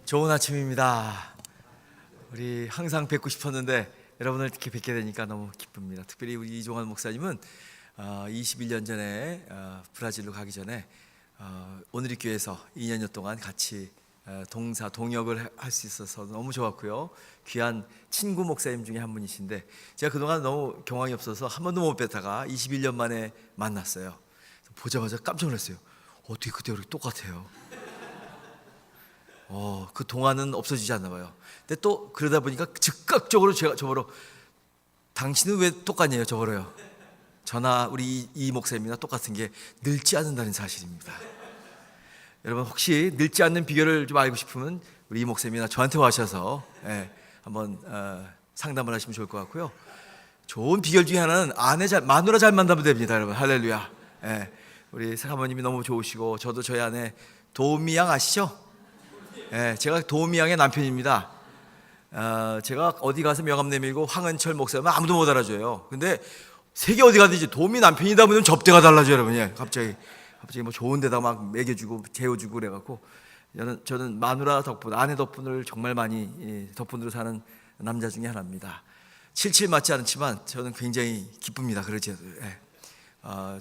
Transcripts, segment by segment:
좋은 아침입니다. 우리 항상 뵙고 싶었는데 여러분을 이렇게 뵙게 되니까 너무 기쁩니다. 특별히 우리 이종환 목사님은 21년 전에 브라질로 가기 전에 오늘리 교회에서 2년여 동안 같이 동역을 할 수 있어서 너무 좋았고요. 귀한 친구 목사님 중에 한 분이신데 제가 그동안 너무 경황이 없어서 한 번도 못 뵀다가 21년 만에 만났어요. 보자마자 깜짝 놀랐어요. 어떻게 그때랑 똑같아요. 그 동안은 없어지지 않나 봐요. 근데 또 그러다 보니까 즉각적으로 제가 저보러 당신은 왜 똑같냐요? 저보러요. 저나 우리 이 목사님이나 똑같은 게 늙지 않는다는 사실입니다. 여러분 혹시 늙지 않는 비결을 좀 알고 싶으면 우리 이 목사님이나 저한테 와셔서 한번 상담을 하시면 좋을 것 같고요. 좋은 비결 중에 하나는 마누라 잘 만나면 됩니다, 여러분. 할렐루야. 우리 사모님이 너무 좋으시고 저도 저희 아내 도우미 양 아시죠? 제가 도우미 양의 남편입니다. 제가 어디 가서 명함 내밀고 황은철 목사님 아무도 못 알아줘요. 근데 세계 어디 가든지 도우미 남편이다 보면 접대가 달라져요, 여러분. 갑자기 뭐 좋은 데다 막 먹여주고 재워주고 그래갖고 저는 마누라 덕분, 아내 덕분을 정말 많이 덕분으로 사는 남자 중에 하나입니다. 77 맞지 않지만 저는 굉장히 기쁩니다. 그러지.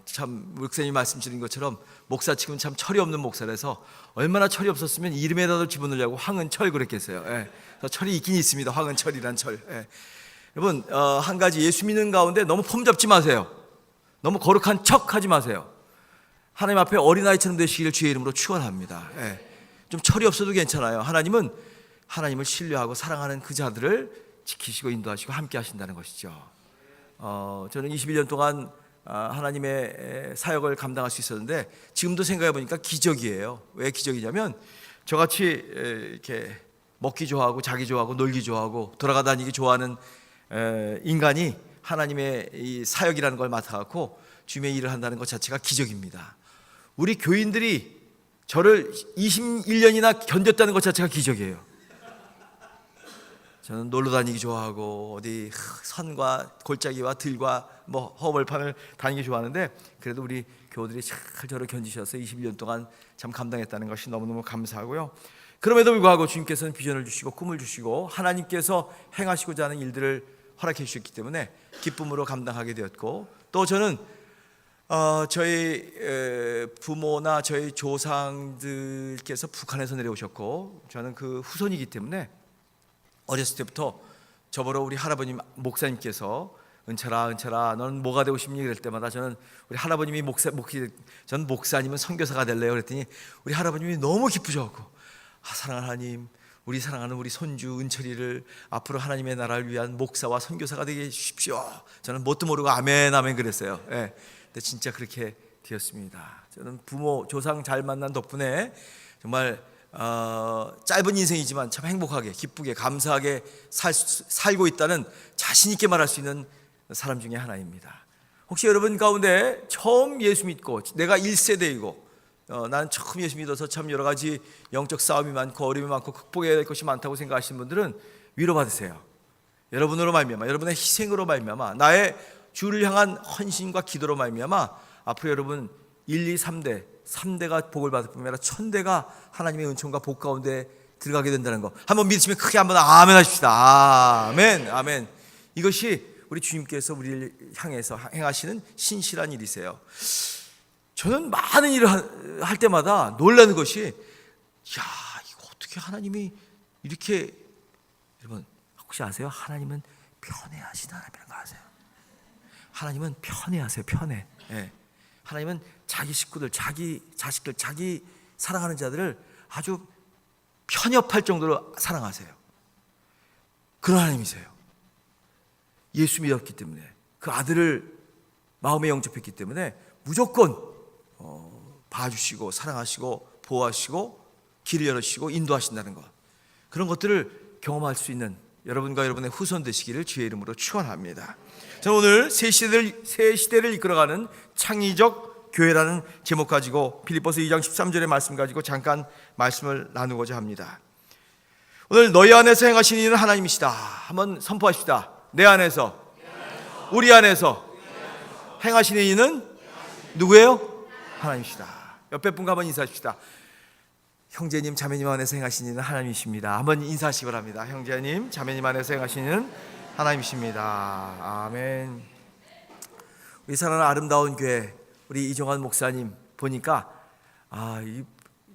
참 목사님이 말씀 주신 것처럼 목사치고는 참 철이 없는 목사라서 얼마나 철이 없었으면 이름에다도 집어넣으려고 황은철 그랬겠어요. 그래서 철이 있긴 있습니다. 황은철이란 철. 여러분 한 가지 예수 믿는 가운데 너무 폼 잡지 마세요. 너무 거룩한 척 하지 마세요. 하나님 앞에 어린아이처럼 되시기를 주의 이름으로 축원합니다. 좀 철이 없어도 괜찮아요. 하나님은 하나님을 신뢰하고 사랑하는 그 자들을 지키시고 인도하시고 함께 하신다는 것이죠. 저는 21년 동안 하나님의 사역을 감당할 수 있었는데 지금도 생각해 보니까 기적이에요. 왜 기적이냐면 저같이 이렇게 먹기 좋아하고 자기 좋아하고 놀기 좋아하고 돌아다니기 좋아하는 인간이 하나님의 이 사역이라는 걸 맡아갖고 주님의 일을 한다는 것 자체가 기적입니다. 우리 교인들이 저를 21년이나 견뎠다는 것 자체가 기적이에요. 저는 놀러 다니기 좋아하고 어디 산과 골짜기와 들과 뭐 허벌판을 다니기 좋아하는데 그래도 우리 교우들이 잘 저를 견디셔서 21년 동안 참 감당했다는 것이 너무너무 감사하고요. 그럼에도 불구하고 주님께서는 비전을 주시고 꿈을 주시고 하나님께서 행하시고자 하는 일들을 허락해 주셨기 때문에 기쁨으로 감당하게 되었고 또 저는 저희 부모나 저희 조상들께서 북한에서 내려오셨고 저는 그 후손이기 때문에 어렸을 때부터 저보러 우리 할아버님 목사님께서 은철아 너는 뭐가 되고 싶니? 그럴 때마다 저는 우리 할아버님이 저는 목사님은 선교사가 될래요 그랬더니 우리 할아버님이 너무 기쁘셔갖고 사랑하는 하나님 우리 사랑하는 우리 손주 은철이를 앞으로 하나님의 나라를 위한 목사와 선교사가 되게 해주십시오. 저는 뭣도 모르고 아멘 그랬어요. 근데 진짜 그렇게 되었습니다. 저는 부모 조상 잘 만난 덕분에 정말 짧은 인생이지만 참 행복하게 기쁘게 감사하게 살고 있다는 자신 있게 말할 수 있는 사람 중에 하나입니다. 혹시 여러분 가운데 처음 예수 믿고 내가 1세대이고 나는 처음 예수 믿어서 참 여러 가지 영적 싸움이 많고 어려움이 많고 극복해야 될 것이 많다고 생각하시는 분들은 위로받으세요. 여러분으로 말미암아 여러분의 희생으로 말미암아 나의 주를 향한 헌신과 기도로 말미암아 앞으로 여러분 1, 2, 3대가 복을 받을 뿐만 아니라 1000대가 하나님의 은총과 복 가운데 들어가게 된다는 거 한번 믿으시면 크게 한번 아멘 하십시다. 아멘. 이것이 우리 주님께서 우리를 향해서 행하시는 신실한 일이세요. 저는 많은 일을 할 때마다 놀라는 것이 이거 어떻게 하나님이 이렇게 여러분 혹시 아세요? 하나님은 편애하시는 하나님이라는 거 아세요? 하나님은 편애하세요. 편애. 하나님은 자기 식구들, 자기 자식들, 자기 사랑하는 자들을 아주 편협할 정도로 사랑하세요. 그런 하나님이세요. 예수 믿었기 때문에 그 아들을 마음에 영접했기 때문에 무조건 봐주시고 사랑하시고 보호하시고 길을 열어주시고 인도하신다는 것 그런 것들을 경험할 수 있는 여러분과 여러분의 후손 되시기를 주의 이름으로 축원합니다. 저는 오늘 새 시대를 이끌어가는 창의적 교회라는 제목 가지고 빌립보서 2장 13절의 말씀 가지고 잠깐 말씀을 나누고자 합니다. 오늘 너희 안에서 행하시는 이는 하나님이시다. 한번 선포하십시다. 내 안에서 우리 안에서 행하시는 이는 누구예요? 하나님이시다. 옆에 분과 한번 인사하십시다. 형제님 자매님 안에서 행하시는 하나님이십니다. 한번 인사하시기 바랍니다. 형제님 자매님 안에서 행하시는 하나님이십니다. 아멘. 우리 사랑하는 아름다운 교회 우리 이종환 목사님 보니까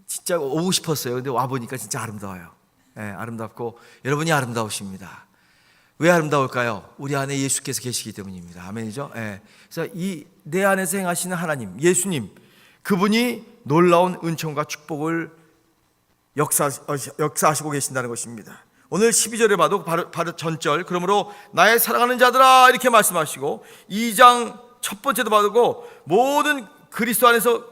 진짜 오고 싶었어요. 근데 와 보니까 진짜 아름다워요. 아름답고 여러분이 아름다우십니다. 왜 아름다울까요? 우리 안에 예수께서 계시기 때문입니다. 아멘이죠. 그래서 이 내 안에서 행하시는 하나님, 예수님, 그분이 놀라운 은총과 축복을 역사하시고 계신다는 것입니다. 오늘 12절에 봐도 바로 전절, 그러므로 나의 사랑하는 자들아 이렇게 말씀하시고, 2장 첫 번째도 봐도 모든 그리스도 안에서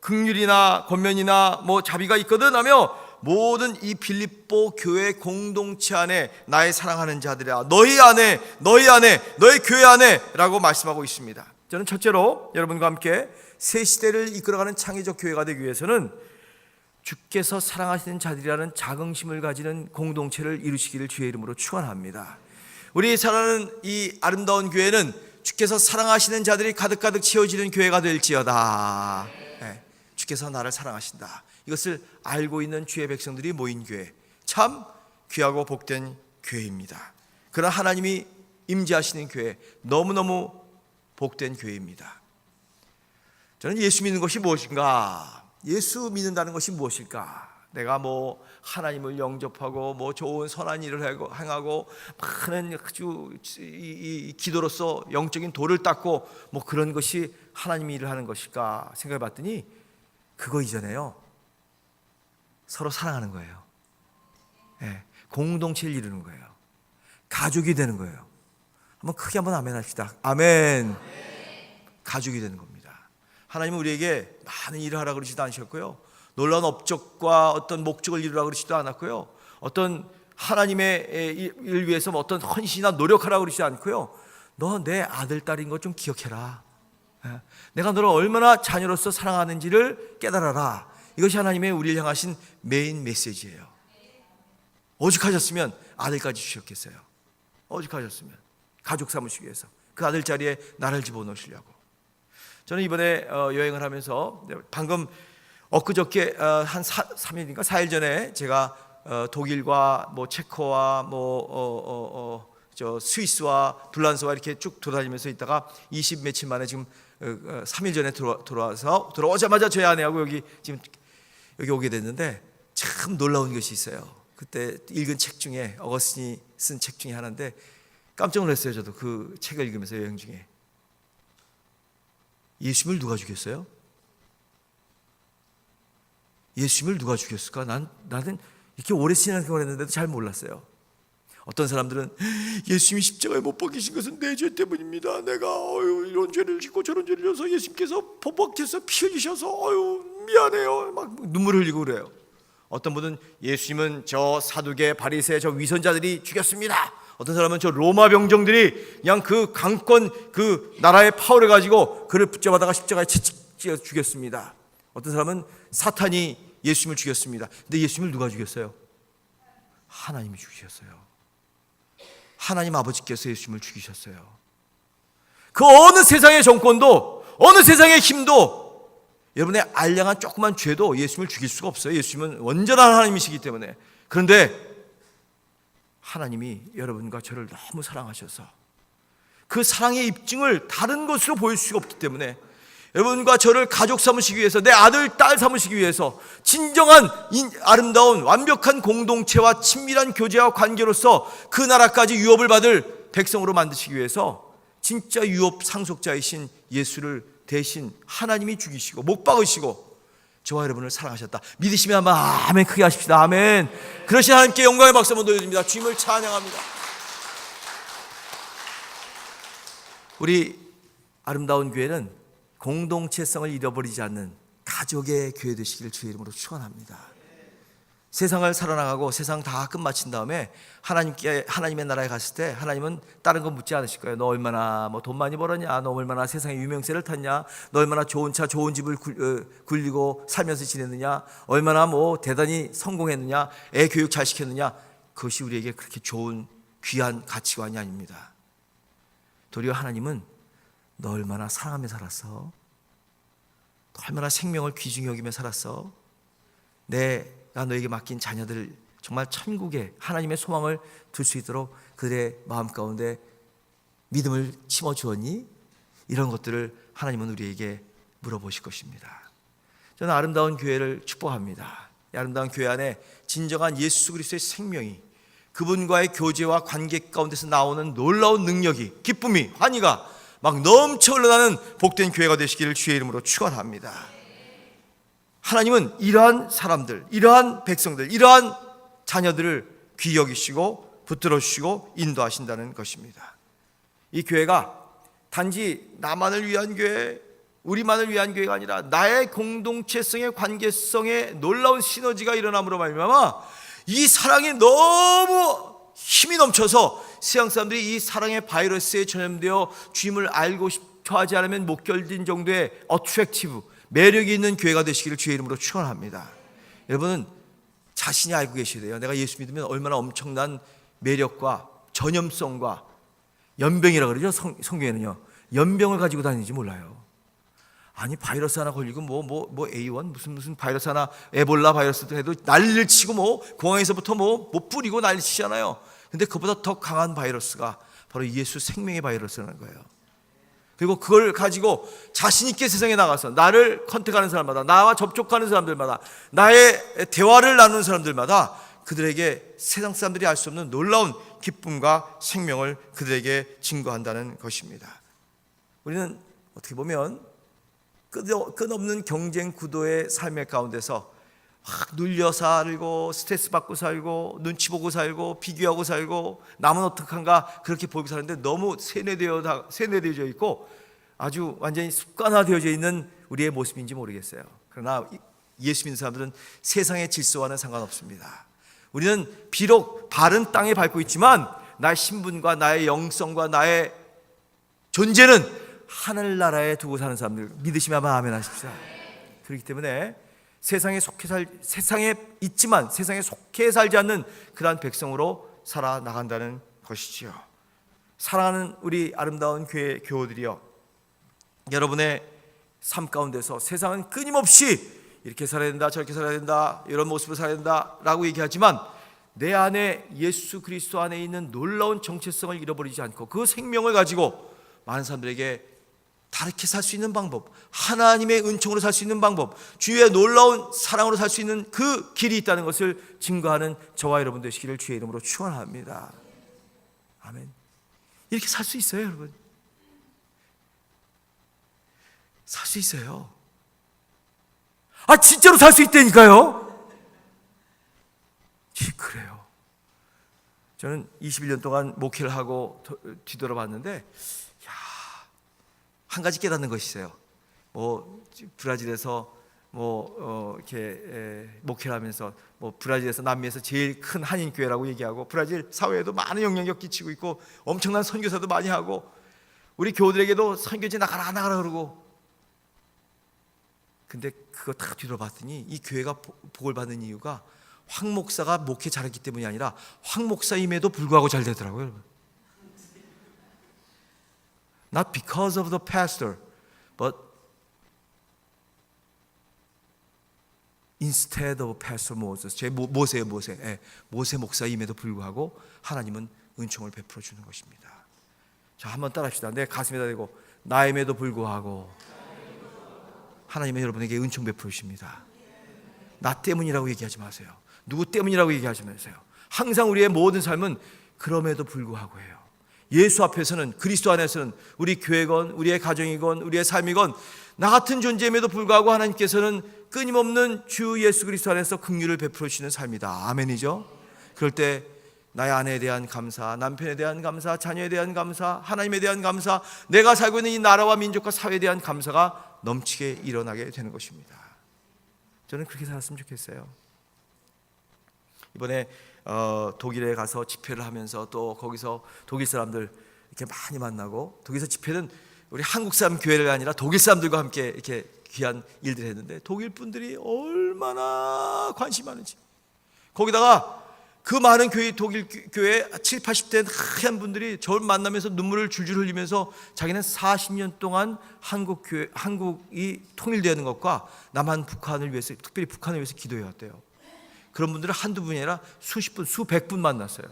긍휼이나 권면이나 자비가 있거든 하며, 모든 이 빌립보 교회 공동체 안에 나의 사랑하는 자들이야, 너희 안에 너희 교회 안에 라고 말씀하고 있습니다. 저는 첫째로 여러분과 함께 새 시대를 이끌어가는 창의적 교회가 되기 위해서는 주께서 사랑하시는 자들이라는 자긍심을 가지는 공동체를 이루시기를 주의 이름으로 축원합니다. 우리 사랑하는 이 아름다운 교회는 주께서 사랑하시는 자들이 가득가득 채워지는 교회가 될지어다. 주께서 나를 사랑하신다, 이것을 알고 있는 주의 백성들이 모인 교회, 참 귀하고 복된 교회입니다. 그러나 하나님이 임재하시는 교회, 너무너무 복된 교회입니다. 저는 예수 믿는 것이 무엇인가? 예수 믿는다는 것이 무엇일까? 내가 하나님을 영접하고 좋은 선한 일을 행하고 많은 이 기도로서 영적인 돌을 닦고 그런 것이 하나님이 일을 하는 것일까 생각해 봤더니 그거 이전에요, 서로 사랑하는 거예요. 공동체를 이루는 거예요. 가족이 되는 거예요. 크게 한번 아멘 합시다. 아멘. 가족이 되는 겁니다. 하나님은 우리에게 많은 일을 하라고 그러지도 않으셨고요, 놀라운 업적과 어떤 목적을 이루라고 그러지도 않았고요, 어떤 하나님의 일을 위해서 어떤 헌신이나 노력하라고 그러지 않고요, 너 내 아들 딸인 것 좀 기억해라, 내가 너를 얼마나 자녀로서 사랑하는지를 깨달아라. 이것이 하나님의 우리를 향하신 메인 메시지예요. 오죽하셨으면 아들까지 주셨겠어요. 오죽하셨으면 가족 삼으시기 위해서 그 아들 자리에 나를 집어넣으시려고. 저는 이번에 여행을 하면서 방금 엊그저께 한 3일인가 4일 전에 제가 독일과 체코와 스위스와 불란서와 이렇게 쭉 돌아다니면서 있다가 20 며칠 만에 지금 3일 전에 들어오자마자 저희 아내하고 여기 오게 됐는데, 참 놀라운 것이 있어요. 그때 읽은 책 중에 어거스틴이 쓴 책 중에 하나인데 깜짝 놀랐어요. 저도 그 책을 읽으면서 여행 중에. 예수님을 누가 죽였어요? 예수님을 누가 죽였을까? 나는 이렇게 오래 신앙생활 했는데도 잘 몰랐어요. 어떤 사람들은 예수님이 십자가에 못 박히신 것은 내 죄 때문입니다. 내가 이런 죄를 짓고 저런 죄를 져서 예수님께서 못 박혀서 피 흘리셔서 미안해요, 막 눈물 흘리고 그래요. 어떤 분은 예수님은 저 사두개 바리새 저 위선자들이 죽였습니다. 어떤 사람은 저 로마 병정들이 그냥 그 강권 그 나라의 파워를 가지고 그를 붙잡아다가 십자가에 채찍 죽였습니다. 어떤 사람은 사탄이 예수님을 죽였습니다. 근데 예수님을 누가 죽였어요? 하나님이 죽이셨어요. 하나님 아버지께서 예수님을 죽이셨어요. 그 어느 세상의 정권도, 어느 세상의 힘도 여러분의 알량한 조그만 죄도 예수님을 죽일 수가 없어요. 예수님은 온전한 하나님이시기 때문에. 그런데 하나님이 여러분과 저를 너무 사랑하셔서 그 사랑의 입증을 다른 것으로 보일 수가 없기 때문에 여러분과 저를 가족 삼으시기 위해서, 내 아들, 딸 삼으시기 위해서 진정한 아름다운 완벽한 공동체와 친밀한 교제와 관계로서 그 나라까지 유업을 받을 백성으로 만드시기 위해서 진짜 유업 상속자이신 예수를 대신 하나님이 죽이시고 못 박으시고 저와 여러분을 사랑하셨다. 믿으시면 한번 아멘 크게 하십시다. 아멘. 그러신 하나님께 영광의 박수 한번 돌려드립니다. 주님을 찬양합니다. 우리 아름다운 교회는 공동체성을 잃어버리지 않는 가족의 교회 되시기를 주의 이름으로 축원합니다. 세상을 살아나가고 세상 다 끝마친 다음에 하나님의 나라에 갔을 때 하나님은 다른 거 묻지 않으실 거예요. 너 얼마나 돈 많이 벌었냐, 너 얼마나 세상에 유명세를 탔냐, 너 얼마나 좋은 차 좋은 집을 굴리고 살면서 지냈느냐, 얼마나 대단히 성공했느냐, 애 교육 잘 시켰느냐. 그것이 우리에게 그렇게 좋은 귀한 가치관이 아닙니다. 도리어 하나님은 너 얼마나 사랑하며 살았어? 너 얼마나 생명을 귀중히 여기며 살았어? 내 내가 너에게 맡긴 자녀들 정말 천국에 하나님의 소망을 둘 수 있도록 그들의 마음 가운데 믿음을 심어 주었니? 이런 것들을 하나님은 우리에게 물어보실 것입니다. 저는 아름다운 교회를 축복합니다. 이 아름다운 교회 안에 진정한 예수 그리스도의 생명이, 그분과의 교제와 관계 가운데서 나오는 놀라운 능력이, 기쁨이, 환희가 막 넘쳐 흘러나는 복된 교회가 되시기를 주의 이름으로 축원합니다. 하나님은 이러한 사람들, 이러한 백성들, 이러한 자녀들을 귀히 여기시고 붙들어 주시고 인도하신다는 것입니다. 이 교회가 단지 나만을 위한 교회, 우리만을 위한 교회가 아니라 나의 공동체성의 관계성의 놀라운 시너지가 일어남으로 말미암아 이 사랑이 너무 힘이 넘쳐서 세상 사람들이 이 사랑의 바이러스에 전염되어 주님을 알고 싶어 하지 않으면 못 견딘 정도의 어트랙티브, 매력이 있는 교회가 되시기를 주의 이름으로 축원합니다. 여러분은 자신이 알고 계셔야 돼요. 내가 예수 믿으면 얼마나 엄청난 매력과 전염성과 연병이라 그러죠. 성경에는요, 연병을 가지고 다니는지 몰라요. 아니 바이러스 하나 걸리고 뭐 A1 무슨 바이러스 하나, 에볼라 바이러스도 해도 난리를 치고 뭐 공항에서부터 뭐 뿌리고 난리 치잖아요. 근데 그보다 더 강한 바이러스가 바로 예수 생명의 바이러스라는 거예요. 그리고 그걸 가지고 자신 있게 세상에 나가서 나를 컨택하는 사람마다, 나와 접촉하는 사람들마다, 나의 대화를 나누는 사람들마다 그들에게 세상 사람들이 알 수 없는 놀라운 기쁨과 생명을 그들에게 증거한다는 것입니다. 우리는 어떻게 보면 끝없는 경쟁 구도의 삶의 가운데서 막 눌려 살고 스트레스 받고 살고 눈치 보고 살고 비교하고 살고 남은 어떡한가 그렇게 보고 사는데 너무 세뇌되어져 있고 아주 완전히 습관화되어져 있는 우리의 모습인지 모르겠어요. 그러나 예수 믿는 사람들은 세상의 질서와는 상관없습니다. 우리는 비록 바른 땅에 밟고 있지만 나의 신분과 나의 영성과 나의 존재는 하늘나라에 두고 사는 사람들, 믿으시면 아멘 하십시오. 그렇기 때문에 세상에 있지만 세상에 속해 살지 않는 그러한 백성으로 살아나간다는 것이지요. 사랑하는 우리 아름다운 교회 교우들이여, 여러분의 삶 가운데서 세상은 끊임없이 이렇게 살아야 된다, 저렇게 살아야 된다, 이런 모습으로 살아야 된다 라고 얘기하지만 내 안에 예수 그리스도 안에 있는 놀라운 정체성을 잃어버리지 않고 그 생명을 가지고 많은 사람들에게 다르게 살 수 있는 방법, 하나님의 은총으로 살 수 있는 방법, 주의 놀라운 사랑으로 살 수 있는 그 길이 있다는 것을 증거하는 저와 여러분 되시기를 주의 이름으로 축원합니다. 아멘. 이렇게 살 수 있어요, 여러분. 살 수 있어요. 진짜로 살 수 있다니까요. 그래요. 저는 21년 동안 목회를 하고 뒤돌아봤는데 한 가지 깨닫는 것이 있어요. 브라질에서 이렇게 목회를 하면서 브라질에서 남미에서 제일 큰 한인 교회라고 얘기하고 브라질 사회에도 많은 영향력 끼치고 있고 엄청난 선교사도 많이 하고 우리 교우들에게도 선교지 나가라 그러고, 근데 그거 다 뒤돌아봤더니 이 교회가 복을 받는 이유가 황 목사가 목회 잘했기 때문이 아니라 황 목사임에도 불구하고 잘 되더라고요, 여러분. Not because of the pastor, but instead of Pastor Moses. 모세 목사임에도 불구하고 하나님은 은총을 베풀어 주는 것입니다. 자, 한번 따라합시다. 내 가슴에다 대고 나임에도 불구하고 하나님은 여러분에게 은총 베풀어 주십니다. 나 때문이라고 얘기하지 마세요. 누구 때문이라고 얘기하지 마세요. 항상 우리의 모든 삶은 그럼에도 불구하고 해요. 예수 앞에서는, 그리스도 안에서는 우리 교회건 우리의 가정이건 우리의 삶이건 나 같은 존재임에도 불구하고 하나님께서는 끊임없는 주 예수 그리스도 안에서 긍휼을 베풀어 주시는 삶이다. 아멘이죠. 그럴 때 나의 아내에 대한 감사, 남편에 대한 감사, 자녀에 대한 감사, 하나님에 대한 감사, 내가 살고 있는 이 나라와 민족과 사회에 대한 감사가 넘치게 일어나게 되는 것입니다. 저는 그렇게 살았으면 좋겠어요. 이번에 독일에 가서 집회를 하면서 또 거기서 독일 사람들 이렇게 많이 만나고, 독일에서 집회는 우리 한국 사람 교회가 아니라 독일 사람들과 함께 이렇게 귀한 일들을 했는데 독일 분들이 얼마나 관심이 많은지, 거기다가 그 많은 독일 교회 70, 80대 하얀 분들이 저를 만나면서 눈물을 줄줄 흘리면서 자기는 40년 동안 한국이 통일되는 것과 남한 북한을 위해서, 특별히 북한을 위해서 기도해 왔대요. 그런 분들은 한두 분이 아니라 수십 분, 수백 분 만났어요.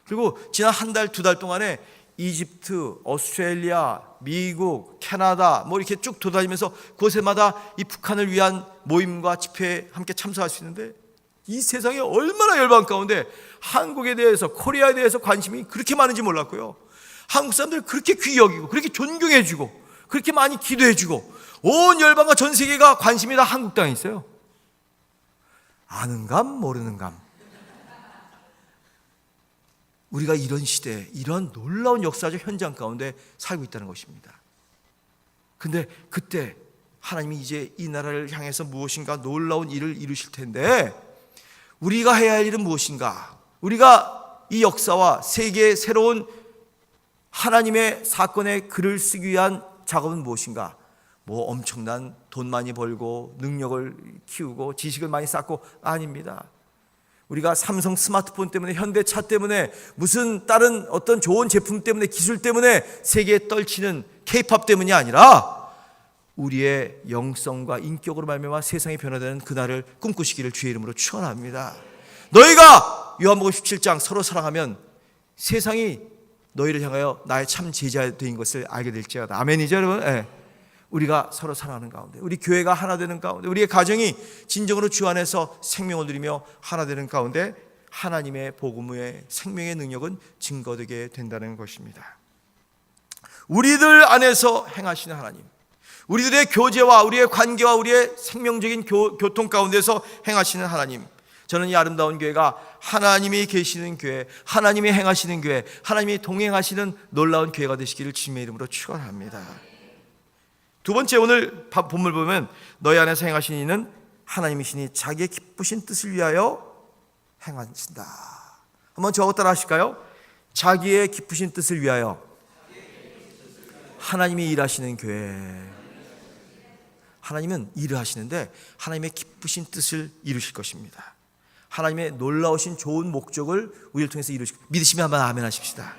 그리고 지난 한 달, 두 달 동안에 이집트, 오스트레일리아, 미국, 캐나다 뭐 이렇게 쭉 돌아다니면서 그곳마다 이 북한을 위한 모임과 집회에 함께 참석할 수 있는데, 이 세상에 얼마나 열방 가운데 한국에 대해서, 코리아에 대해서 관심이 그렇게 많은지 몰랐고요. 한국 사람들 그렇게 귀히 여기고, 그렇게 존경해주고, 그렇게 많이 기도해주고, 온 열방과 전 세계가 관심이 다 한국 땅에 있어요. 아는감 모르는감. 우리가 이런 시대에 이런 놀라운 역사적 현장 가운데 살고 있다는 것입니다. 근데 그때 하나님이 이제 이 나라를 향해서 무엇인가 놀라운 일을 이루실 텐데, 우리가 해야 할 일은 무엇인가? 우리가 이 역사와 세계의 새로운 하나님의 사건의 글을 쓰기 위한 작업은 무엇인가? 뭐 엄청난 돈 많이 벌고 능력을 키우고 지식을 많이 쌓고 아닙니다. 우리가 삼성 스마트폰 때문에, 현대차 때문에, 무슨 다른 어떤 좋은 제품 때문에, 기술 때문에 세계에 떨치는 K-팝 때문이 아니라 우리의 영성과 인격으로 말미암아 세상이 변화되는 그날을 꿈꾸시기를 주의 이름으로 축원합니다. 너희가 요한복음 17장 서로 사랑하면 세상이 너희를 향하여 나의 참 제자인 것을 알게 될지어다. 아멘이죠, 여러분? 네. 우리가 서로 사랑하는 가운데, 우리 교회가 하나 되는 가운데, 우리의 가정이 진정으로 주 안에서 생명을 누리며 하나 되는 가운데 하나님의 복음의 생명의 능력은 증거되게 된다는 것입니다. 우리들 안에서 행하시는 하나님, 우리들의 교제와 우리의 관계와 우리의 생명적인 교통 가운데서 행하시는 하나님, 저는 이 아름다운 교회가 하나님이 계시는 교회, 하나님이 행하시는 교회, 하나님이 동행하시는 놀라운 교회가 되시기를 주님의 이름으로 축원합니다. 두 번째, 오늘 본문을 보면 너희 안에서 행하신 이는 하나님이시니 자기의 기쁘신 뜻을 위하여 행하신다. 한번 저하고 따라 하실까요? 자기의 기쁘신 뜻을 위하여. 하나님이 일하시는 교회. 하나님은 일을 하시는데 하나님의 기쁘신 뜻을 이루실 것입니다. 하나님의 놀라우신 좋은 목적을 우리를 통해서 이루실 것입니다. 믿으시면 한번 아멘 하십시다.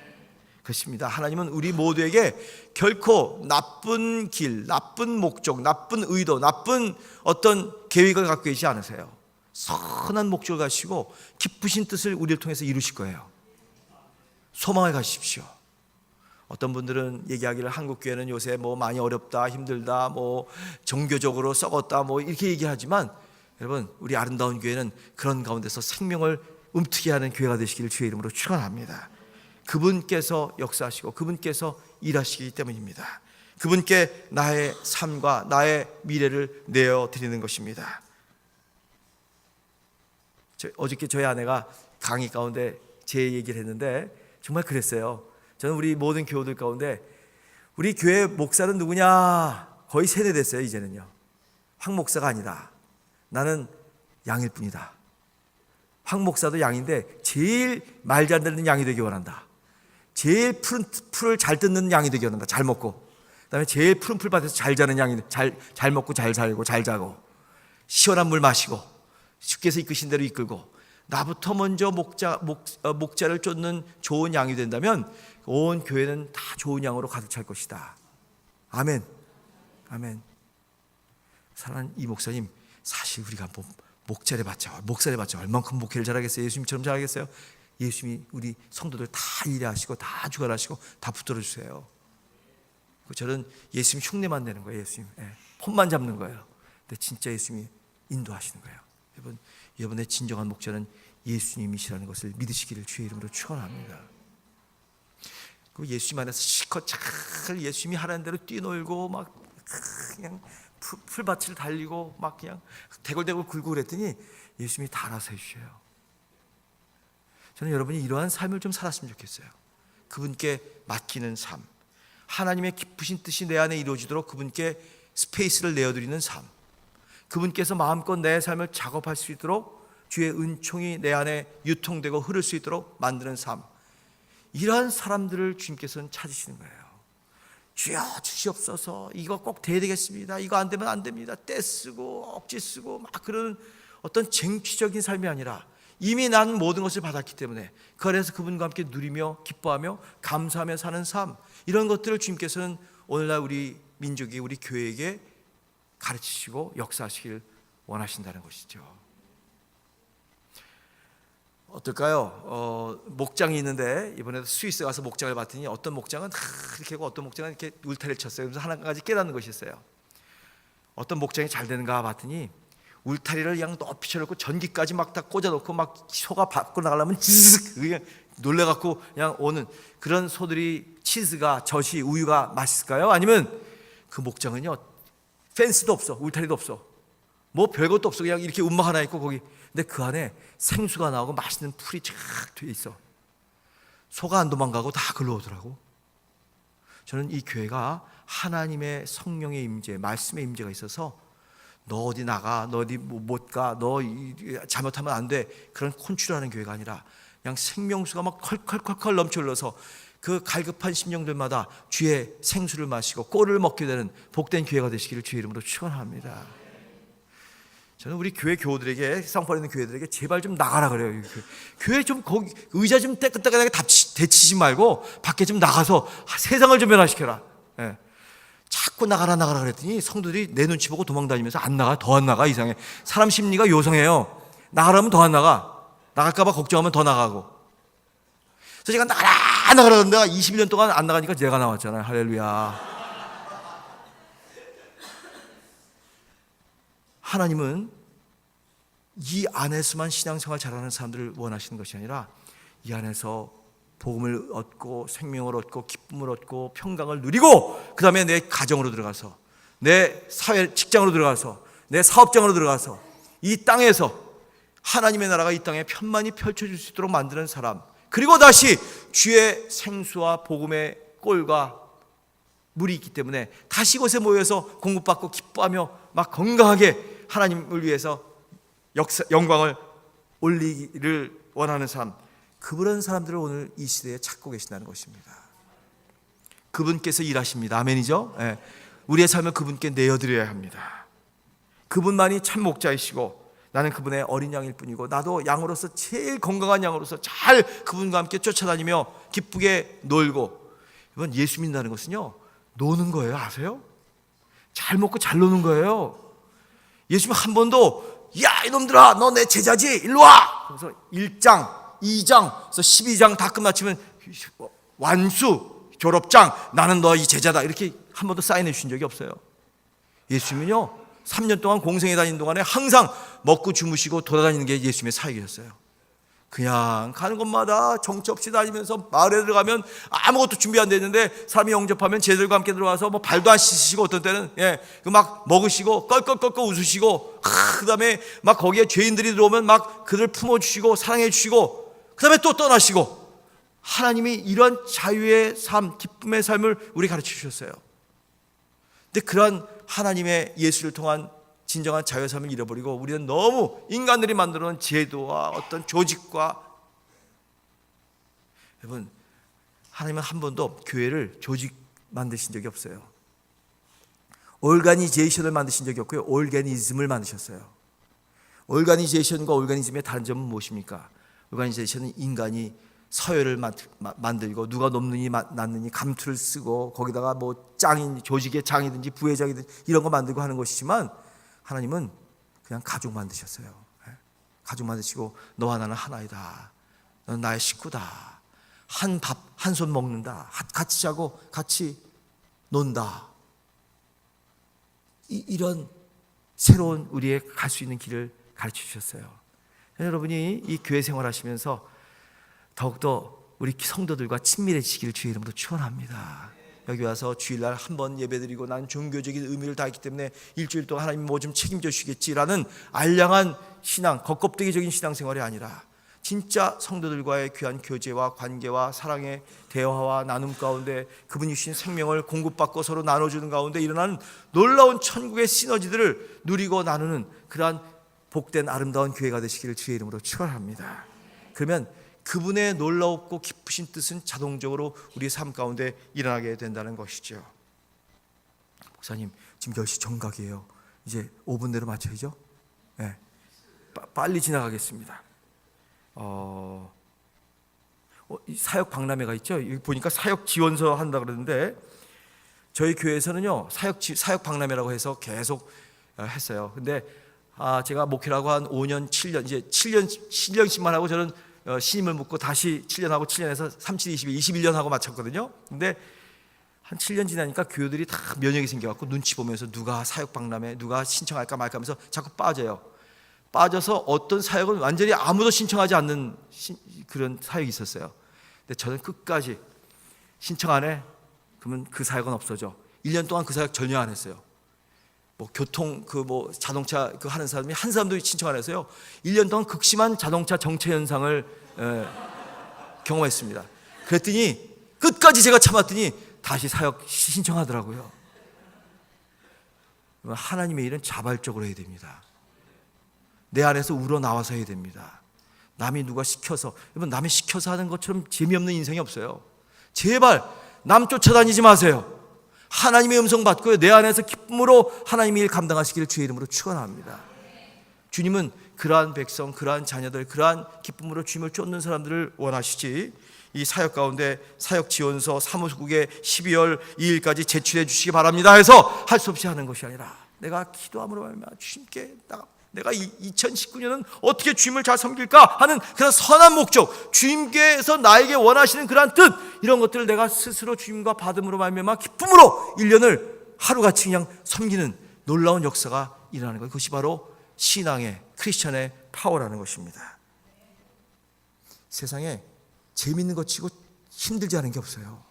그렇습니다. 하나님은 우리 모두에게 결코 나쁜 길, 나쁜 목적, 나쁜 의도, 나쁜 어떤 계획을 갖고 계시지 않으세요. 선한 목적을 가지고 기쁘신 뜻을 우리를 통해서 이루실 거예요. 소망을 가지십시오. 어떤 분들은 얘기하기를 한국 교회는 요새 뭐 많이 어렵다, 힘들다, 뭐 종교적으로 썩었다, 뭐 이렇게 얘기하지만, 여러분, 우리 아름다운 교회는 그런 가운데서 생명을 움트게 하는 교회가 되시기를 주의 이름으로 축원합니다. 그분께서 역사하시고 그분께서 일하시기 때문입니다. 그분께 나의 삶과 나의 미래를 내어드리는 것입니다. 어저께 저희 아내가 강의 가운데 제 얘기를 했는데 정말 그랬어요. 저는 우리 모든 교우들 가운데 우리 교회 목사는 누구냐? 거의 세뇌됐어요. 이제는요. 황 목사가 아니다. 나는 양일 뿐이다. 황 목사도 양인데 제일 말 잘 듣는 양이 되기 원한다. 제일 푸른 풀을 잘 뜯는 양이 되기 원한다. 잘 먹고. 그다음에 제일 푸른 풀밭에서 잘 자는 양이, 잘 먹고 잘 살고 잘 자고 시원한 물 마시고 주께서 이끄신 대로 이끌고 나부터 먼저 목자를 쫓는 좋은 양이 된다면 온 교회는 다 좋은 양으로 가득 찰 것이다. 아멘. 아멘. 사랑하는 이 목사님, 사실 우리가 목자를 받자 얼만큼 목회를 잘하겠어요? 예수님처럼 잘하겠어요? 예수님이 우리 성도들 다 일하시고 다 주관하시고 다 붙들어 주세요. 저는 예수님 흉내만 내는 거예요. 예수님 폰만 잡는 거예요. 근데 진짜 예수님이 인도하시는 거예요. 여러분의 진정한 목자는 예수님이시라는 것을 믿으시기를 주의 이름으로 축원합니다. 그 예수님 안에서 실컷 잘 예수님이 하라는 대로 뛰놀고 막 그냥 풀밭을 달리고 막 그냥 대굴대굴 굴고 그랬더니 예수님이 다 알아서 해주셔요. 저는 여러분이 이러한 삶을 좀 살았으면 좋겠어요. 그분께 맡기는 삶, 하나님의 기쁘신 뜻이 내 안에 이루어지도록 그분께 스페이스를 내어드리는 삶, 그분께서 마음껏 내 삶을 작업할 수 있도록 주의 은총이 내 안에 유통되고 흐를 수 있도록 만드는 삶, 이러한 사람들을 주님께서는 찾으시는 거예요. 주여 주시옵소서, 이거 꼭 돼야 되겠습니다, 이거 안 되면 안 됩니다, 떼쓰고 억지 쓰고 막 그런 어떤 쟁취적인 삶이 아니라 이미 난 모든 것을 받았기 때문에 그 안에서 그분과 함께 누리며 기뻐하며 감사하며 사는 삶, 이런 것들을 주님께서는 오늘날 우리 민족이 우리 교회에게 가르치시고 역사하시길 원하신다는 것이죠. 어떨까요? 목장이 있는데 이번에도 스위스 가서 목장을 봤더니 어떤 목장은 이렇게 하고 어떤 목장은 이렇게 울타리를 쳤어요. 그래서 하나까지 깨닫는 것이었어요. 어떤 목장이 잘 되는가 봤더니 울타리를 그냥 높이 쳐놓고 전기까지 막 다 꽂아놓고 막 소가 밖으로 나가려면 지슥 그냥 놀래갖고 그냥 오는 그런 소들이 치즈가 젖이 우유가 맛있을까요? 아니면 그 목장은요 펜스도 없어, 울타리도 없어, 뭐 별것도 없어, 그냥 이렇게 움막 하나 있고 거기 근데 그 안에 생수가 나오고 맛있는 풀이 쫙 돼 있어. 소가 안 도망가고 다 글로 오더라고. 저는 이 교회가 하나님의 성령의 임재, 말씀의 임재가 있어서 너 어디 나가, 너 어디 못 가, 너 잘못하면 안 돼, 그런 콘출하는 교회가 아니라 그냥 생명수가 막 컬컬컬컬 넘쳐 흘러서 그 갈급한 심령들마다 주의 생수를 마시고 꼴을 먹게 되는 복된 교회가 되시기를 주의 이름으로 축원합니다. 저는 우리 교회 교우들에게, 쌍파에 있는 교회들에게 제발 좀 나가라 그래요. 교회 좀 거기 의자 좀 떼끈떼끈하게 대치지 말고 밖에 좀 나가서 세상을 좀 변화시켜라. 예. 자꾸 나가라 그랬더니 성도들이 내 눈치 보고 도망다니면서 안 나가, 더 안 나가. 이상해. 사람 심리가 요상해요. 나가라면 더 안 나가. 나갈까봐 걱정하면 더 나가고. 그래서 제가 나가라 그러는데 21년 동안 안 나가니까 제가 나왔잖아요. 할렐루야. 하나님은 이 안에서만 신앙생활 잘하는 사람들을 원하시는 것이 아니라 이 안에서 복음을 얻고 생명을 얻고 기쁨을 얻고 평강을 누리고 그 다음에 내 가정으로 들어가서 내 사회 직장으로 들어가서 내 사업장으로 들어가서 이 땅에서 하나님의 나라가 이 땅에 편만히 펼쳐질 수 있도록 만드는 사람, 그리고 다시 주의 생수와 복음의 꼴과 물이 있기 때문에 다시 이곳에 모여서 공급받고 기뻐하며 막 건강하게 하나님을 위해서 영광을 올리기를 원하는 사람, 그런 사람들을 오늘 이 시대에 찾고 계신다는 것입니다. 그분께서 일하십니다. 아멘이죠? 네. 우리의 삶을 그분께 내어드려야 합니다. 그분만이 참 목자이시고 나는 그분의 어린 양일 뿐이고 나도 양으로서 제일 건강한 양으로서 잘 그분과 함께 쫓아다니며 기쁘게 놀고. 이번 예수 믿는다는 것은요 노는 거예요. 아세요? 잘 먹고 잘 노는 거예요. 예수님 한 번도 야 이놈들아 너 내 제자지 일로 와, 그래서 1장 2장 그래서 12장 다 끝마치면 완수 졸업장 나는 너 이 제자다 이렇게 한 번도 사인해 주신 적이 없어요. 예수님은요 3년 동안 공생에 다니는 동안에 항상 먹고 주무시고 돌아다니는 게 예수님의 사역이었어요. 그냥 가는 곳마다 정처 없이 다니면서 마을에 들어가면 아무것도 준비 안 됐는데 사람이 영접하면 쟤들과 함께 들어와서 뭐 발도 안 씻으시고 어떤 때는 막 먹으시고 껄껄껄껄 웃으시고 그 다음에 막 거기에 죄인들이 들어오면 막 그들 품어주시고 사랑해주시고 그 다음에 또 떠나시고. 하나님이 이런 자유의 삶, 기쁨의 삶을 우리 가르쳐 주셨어요. 근데 그러한 하나님의 예수를 통한 진정한 자유의 삶을 잃어버리고 우리는 너무 인간들이 만들어 놓은 제도와 어떤 조직과, 여러분 하나님은 한 번도 교회를 조직 만드신 적이 없어요. 오르가니제이션을 만드신 적이 없고요 오르가니즘을 만드셨어요. 오르가니제이션과 오르가니즘의 다른 점은 무엇입니까? 오르가니제이션은 인간이 서열을 만들고 누가 높느니 낮느니 감투를 쓰고 거기다가 뭐 짱인 조직의 장이든지 부회장이든지 이런 거 만들고 하는 것이지만 하나님은 그냥 가족 만드셨어요. 가족 만드시고 너와 나는 하나이다. 너는 나의 식구다. 한 밥 한 손 먹는다. 같이 자고 같이 논다. 이런 새로운 우리의 갈 수 있는 길을 가르쳐 주셨어요. 여러분이 이 교회 생활하시면서 더욱더 우리 성도들과 친밀해지기를 주의 이름으로 축원합니다. 여기 와서 주일날 한 번 예배드리고 난 종교적인 의미를 다했기 때문에 일주일 동안 하나님 뭐 좀 책임져 주시겠지라는 알량한 신앙, 겉껍데기적인 신앙생활이 아니라 진짜 성도들과의 귀한 교제와 관계와 사랑의 대화와 나눔 가운데 그분이 주신 생명을 공급받고 서로 나눠주는 가운데 일어나는 놀라운 천국의 시너지들을 누리고 나누는 그러한 복된 아름다운 교회가 되시기를 주의 이름으로 축원합니다. 그러면 그분의 놀라웠고 기쁘신 뜻은 자동적으로 우리의 삶 가운데 일어나게 된다는 것이죠. 목사님 지금 10시 정각이에요. 이제 5분 내로 맞춰야죠. 네. 빨리 지나가겠습니다. 사역 박람회가 있죠. 여기 보니까 사역 지원서 한다 그러는데 저희 교회에서는요 사역 박람회라고 해서 계속 했어요. 근데 제가 목회라고 한 5년 7년 이제 7년씩만 하고 저는 신임을 묻고 다시 7년하고 7년에서 37, 21년 하고 마쳤거든요. 근데 한 7년 지나니까 교회들이 다 면역이 생겨갖고 눈치 보면서 누가 사역 박람회, 누가 신청할까 말까 하면서 자꾸 빠져요. 빠져서 어떤 사역은 완전히 아무도 신청하지 않는 그런 사역이 있었어요. 근데 저는 끝까지 신청 안 해? 그러면 그 사역은 없어져. 1년 동안 그 사역 전혀 안 했어요. 뭐 교통 자동차 하는 사람이 한 사람도 신청 안 했어요. 1년 동안 극심한 자동차 정체 현상을 경험했습니다. 그랬더니 끝까지 제가 참았더니 다시 사역 신청하더라고요. 하나님의 일은 자발적으로 해야 됩니다. 내 안에서 우러나와서 해야 됩니다. 남이 누가 시켜서, 여러분 남이 시켜서 하는 것처럼 재미없는 인생이 없어요. 제발 남 쫓아다니지 마세요. 하나님의 음성 받고요, 내 안에서 기쁨으로 하나님의 일 감당하시기를 주의 이름으로 축원합니다. 주님은 그러한 백성, 그러한 자녀들, 그러한 기쁨으로 주님을 쫓는 사람들을 원하시지, 이 사역 가운데 사역 지원서 사무국에 12월 2일까지 제출해 주시기 바랍니다 해서 할 수 없이 하는 것이 아니라, 내가 기도함으로 말미암아 주님께 내가 2019년은 어떻게 주님을 잘 섬길까 하는 그런 선한 목적, 주님께서 나에게 원하시는 그러한 뜻, 이런 것들을 내가 스스로 주님과 받음으로 말미암아 기쁨으로 1년을 하루같이 그냥 섬기는 놀라운 역사가 일어나는 것, 그것이 바로 신앙의, 크리스천의 파워라는 것입니다. 세상에 재밌는 것 치고 힘들지 않은 게 없어요.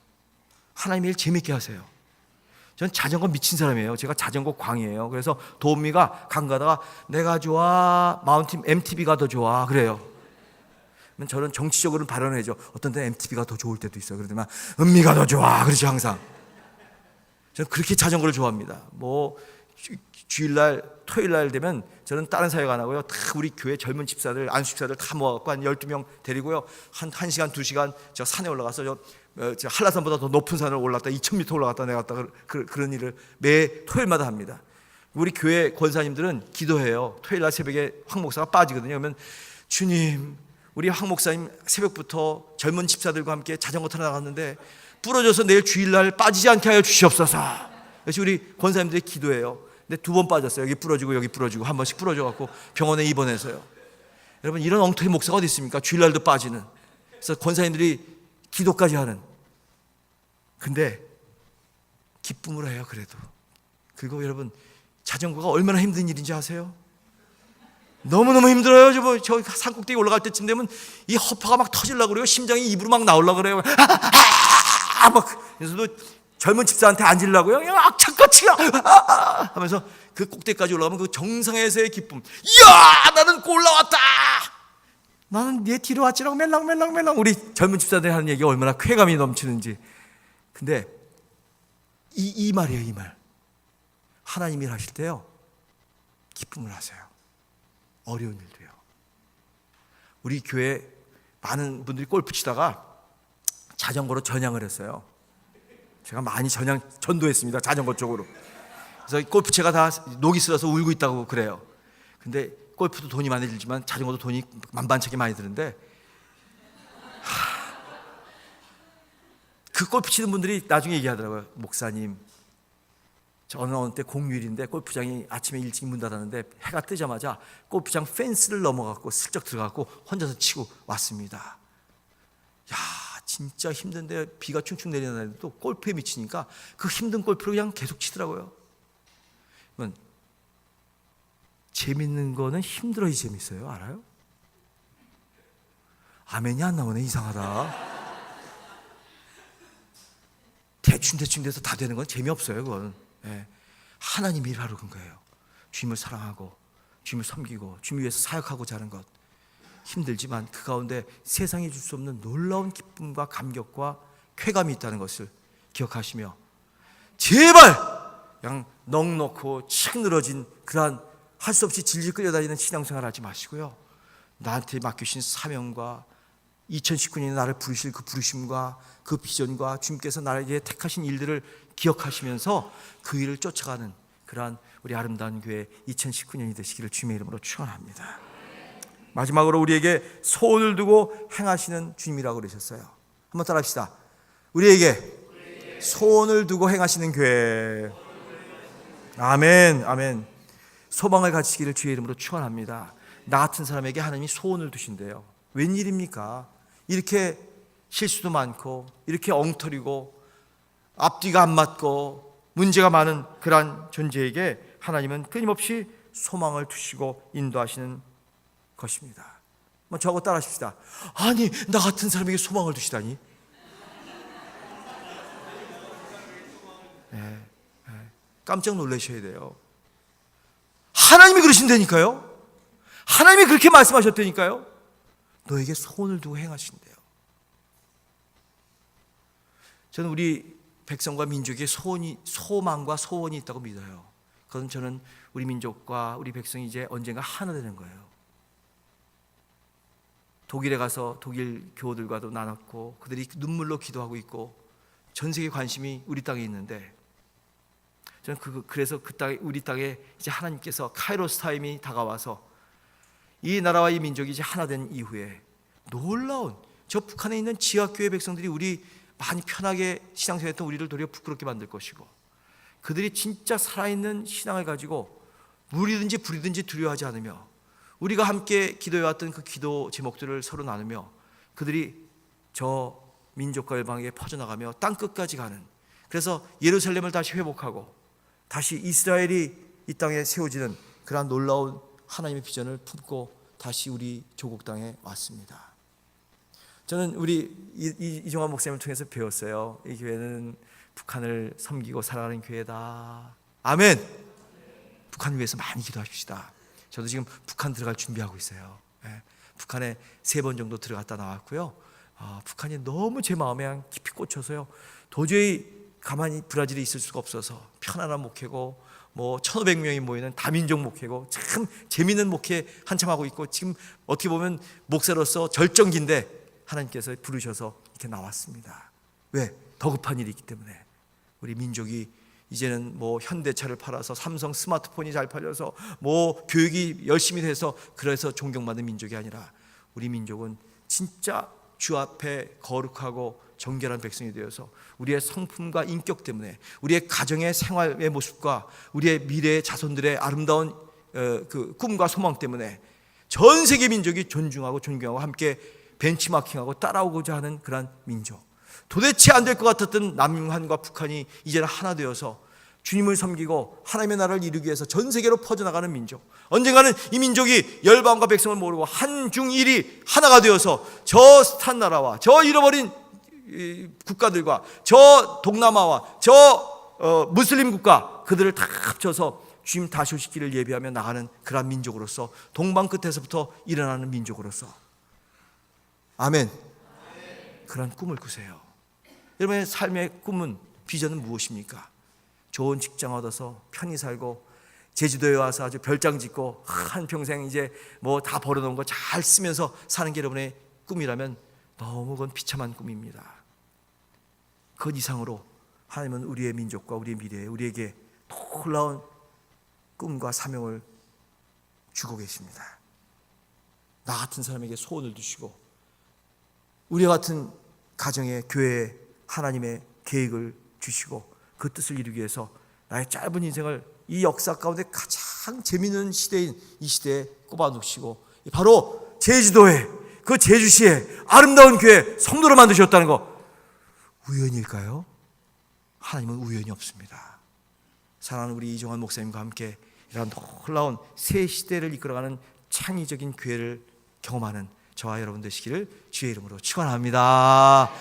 하나님의 일 재밌게 하세요. 전 자전거 미친 사람이에요. 제가 자전거 광이에요. 그래서 도우미가 강 가다가 내가 좋아, 마운틴 MTB가 더 좋아 그래요. 저는 정치적으로는 발언을 해죠. 어떤 때는 MTB가 더 좋을 때도 있어요. 그러더만 은미가 더 좋아 그러죠 항상. 저는 그렇게 자전거를 좋아합니다. 주일날, 토요일날 되면 저는 다른 사역 안 하고요, 다 우리 교회 젊은 집사들, 안수 집사들 다 모아갖고 한 12명 데리고요, 한 1시간, 2시간 저 산에 올라가서 저 한라산보다 더 높은 산을 올랐다, 2000m 올라갔다 내려갔다, 그런 일을 매 토요일마다 합니다. 우리 교회 권사님들은 기도해요. 토요일날 새벽에 황 목사가 빠지거든요. 그러면 주님, 우리 황 목사님 새벽부터 젊은 집사들과 함께 자전거 타러 나갔는데 부러져서 내일 주일날 빠지지 않게 하여 주시옵소서. 그래서 우리 권사님들이 기도해요. 근데 2번 빠졌어요. 여기 부러지고 여기 부러지고, 한 번씩 부러져갖고 병원에 입원해서요. 여러분, 이런 엉터리 목사가 어디 있습니까? 주일날도 빠지는. 그래서 권사님들이 기도까지 하는. 근데 기쁨으로 해요. 그래도. 그리고 여러분, 자전거가 얼마나 힘든 일인지 아세요? 너무너무 힘들어요. 저 산꼭대기 올라갈 때쯤 되면 이 허파가 막 터지려고 그래요. 심장이 입으로 막 나오려고 그래요. 그래서도 젊은 집사한테 앉으려고요. 그냥 악착같이 하면서 그 꼭대기까지 올라가면 그 정상에서의 기쁨. 이야, 나는 올라왔다. 나는 내 뒤로 왔지라고 멜랑멜랑 우리 젊은 집사들이 하는 얘기가 얼마나 쾌감이 넘치는지. 근데 이 말이에요, 이 말. 하나님 일 하실 때요, 기쁨을 하세요. 어려운 일도요. 우리 교회 많은 분들이 골프 치다가 자전거로 전향을 했어요. 제가 많이 전도했습니다. 자전거 쪽으로. 그래서 골프채가 다 녹이 슬어서 울고 있다고 그래요. 근데 골프도 돈이 많이 들지만 자전거도 돈이 만반찮게 많이 드는데, 그 골프 치는 분들이 나중에 얘기하더라고요. 목사님, 어느 때 공휴일인데 골프장이 아침에 일찍 문 닫았는데 해가 뜨자마자 골프장 펜스를 넘어갔고 슬쩍 들어갔고 혼자서 치고 왔습니다. 야, 진짜 힘든데 비가 충충 내리는 날에도 골프에 미치니까 그 힘든 골프를 그냥 계속 치더라고요. 재밌는 거는 힘들어야 재밌어요. 알아요? 아멘이 안 나오네. 이상하다. 대충 돼서 다 되는 건 재미없어요. 그건. 하나님 일하러 간 거예요. 주님을 사랑하고 주님을 섬기고 주님 위해서 사역하고자 하는 것, 힘들지만 그 가운데 세상이 줄 수 없는 놀라운 기쁨과 감격과 쾌감이 있다는 것을 기억하시며, 제발 그냥 넉넉고 칙 늘어진 그러한 할 수 없이 질질 끌려다니는 신앙생활 하지 마시고요, 나한테 맡기신 사명과 2019년에 나를 부르실 그 부르심과 그 비전과 주님께서 나에게 택하신 일들을 기억하시면서 그 일을 쫓아가는 그러한 우리 아름다운 교회 2019년이 되시기를 주님의 이름으로 축원합니다. 마지막으로 우리에게 소원을 두고 행하시는 주님이라고 그러셨어요. 한번 따라합시다. 우리에게 소원을 두고 행하시는 교회. 아멘, 아멘. 소망을 가지시기를 주의 이름으로 축원합니다. 나 같은 사람에게 하나님이 소원을 두신대요. 웬일입니까? 이렇게 실수도 많고 이렇게 엉터리고 앞뒤가 안 맞고 문제가 많은 그러한 존재에게 하나님은 끊임없이 소망을 두시고 인도하시는 것입니다. 저하고 따라하십시다. 아니, 나 같은 사람에게 소망을 두시다니. 깜짝 놀라셔야 돼요. 하나님이 그러신다니까요. 하나님이 그렇게 말씀하셨다니까요. 너에게 소원을 두고 행하신대요. 저는 우리 백성과 민족의 소망과 소원이 있다고 믿어요. 그건 저는 우리 민족과 우리 백성이 이제 언젠가 하나 되는 거예요. 독일에 가서 독일 교우들과도 나눴고 그들이 눈물로 기도하고 있고 전 세계 관심이 우리 땅에 있는데 저는 그래서 우리 땅에 이제 하나님께서 카이로스 타임이 다가와서 이 나라와 이 민족이 이제 하나 된 이후에 놀라운 저 북한에 있는 지하교회 백성들이 우리 많이 편하게 신앙생활했던 우리를 도리어 부끄럽게 만들 것이고 그들이 진짜 살아있는 신앙을 가지고 물이든지 불이든지 두려워하지 않으며 우리가 함께 기도해왔던 그 기도 제목들을 서로 나누며 그들이 저 민족과 열방에게 퍼져나가며 땅끝까지 가는, 그래서 예루살렘을 다시 회복하고 다시 이스라엘이 이 땅에 세워지는 그러한 놀라운 하나님의 비전을 품고 다시 우리 조국 땅에 왔습니다. 저는 우리 이종환 목사님을 통해서 배웠어요. 이 교회는 북한을 섬기고 살아가는 교회다. 아멘. 북한을 위해서 많이 기도하십시다. 저도 지금 북한 들어갈 준비하고 있어요. 북한에 3번 정도 들어갔다 나왔고요. 북한이 너무 제 마음에 깊이 꽂혀서요. 도저히 가만히 브라질에 있을 수가 없어서 편안한 목회고 1,500명이 모이는 다민족 목회고 참 재미있는 목회 한참 하고 있고 지금 어떻게 보면 목사로서 절정기인데 하나님께서 부르셔서 이렇게 나왔습니다. 왜? 더 급한 일이 있기 때문에. 우리 민족이 이제는 현대차를 팔아서 삼성 스마트폰이 잘 팔려서 교육이 열심히 돼서 그래서 존경받는 민족이 아니라 우리 민족은 진짜 주 앞에 거룩하고 정결한 백성이 되어서 우리의 성품과 인격 때문에 우리의 가정의 생활의 모습과 우리의 미래의 자손들의 아름다운 그 꿈과 소망 때문에 전 세계 민족이 존중하고 존경하고 함께 벤치마킹하고 따라오고자 하는 그런 민족. 도대체 안 될 것 같았던 남한과 북한이 이제는 하나 되어서 주님을 섬기고 하나님의 나라를 이루기 위해서 전 세계로 퍼져나가는 민족. 언젠가는 이 민족이 열방과 백성을 모르고 한중일이 하나가 되어서 저 스탄 나라와 저 잃어버린 국가들과 저 동남아와 저 무슬림 국가 그들을 다 합쳐서 주님 다시 오시기를 예비하며 나가는 그런 민족으로서 동방 끝에서부터 일어나는 민족으로서 아멘. 그런 꿈을 꾸세요. 여러분의 삶의 꿈은 비전은 무엇입니까? 좋은 직장 얻어서 편히 살고 제주도에 와서 아주 별장 짓고 한평생 이제 다 벌어놓은 거 잘 쓰면서 사는 게 여러분의 꿈이라면 너무 그건 비참한 꿈입니다. 그 이상으로 하나님은 우리의 민족과 우리의 미래에 우리에게 놀라운 꿈과 사명을 주고 계십니다. 나 같은 사람에게 소원을 두시고 우리 같은 가정에 교회에 하나님의 계획을 주시고 그 뜻을 이루기 위해서 나의 짧은 인생을 이 역사 가운데 가장 재미있는 시대인 이 시대에 꼽아놓으시고 바로 제주도에 그 제주시에 아름다운 교회 성도로 만드셨다는 거 우연일까요? 하나님은 우연이 없습니다. 사랑하는 우리 이종환 목사님과 함께 이런 놀라운 새 시대를 이끌어가는 창의적인 교회를 경험하는 저와 여러분 되시기를 주의 이름으로 축원합니다.